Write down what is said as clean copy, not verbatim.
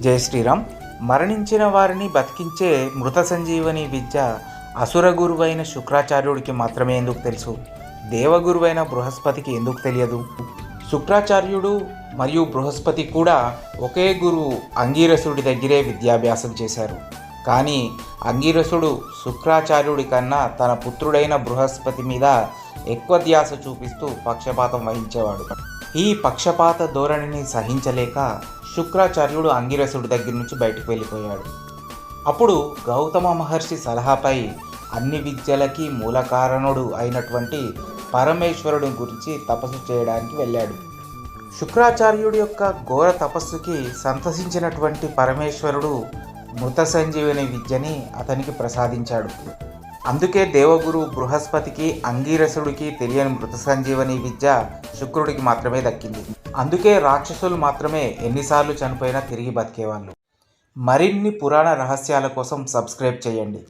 జై శ్రీరామ్. మరణించిన వారిని బతికించే మృత సంజీవని విద్య అసుర గురువైన శుక్రాచార్యుడికి మాత్రమే ఎందుకు తెలుసు? దేవగురువైన బృహస్పతికి ఎందుకు తెలియదు? శుక్రాచార్యుడు మరియు బృహస్పతి కూడా ఒకే గురువు అంగీరసుడి దగ్గరే విద్యాభ్యాసం చేశారు. కానీ అంగీరసుడు శుక్రాచార్యుడి కన్నా తన పుత్రుడైన బృహస్పతి మీద ఎక్కువ ధ్యాస చూపిస్తూ పక్షపాతం వహించేవాడు. ఈ పక్షపాత ధోరణిని సహించలేక శుక్రాచార్యుడు అంగీరసుడి దగ్గర నుంచి బయటకు వెళ్ళిపోయాడు. అప్పుడు గౌతమ మహర్షి సలహాపై అన్ని విద్యలకి మూల కారణుడు అయినటువంటి పరమేశ్వరుడి గురించి తపస్సు చేయడానికి వెళ్ళాడు. శుక్రాచార్యుడి యొక్క ఘోర తపస్సుకి సంతసించినటువంటి పరమేశ్వరుడు మృత సంజీవని విద్యని అతనికి ప్రసాదించాడు. అందుకే దేవగురు బృహస్పతికి అంగీరసుడికి తెలియని మృత సంజీవని విద్య శుక్రుడికి మాత్రమే దక్కింది. అందుకే రాక్షసులు మాత్రమే ఎన్నిసార్లు చనిపోయినా తిరిగి బతికేవాళ్ళు. మరిన్ని పురాణ రహస్యాల కోసం సబ్స్క్రైబ్ చేయండి.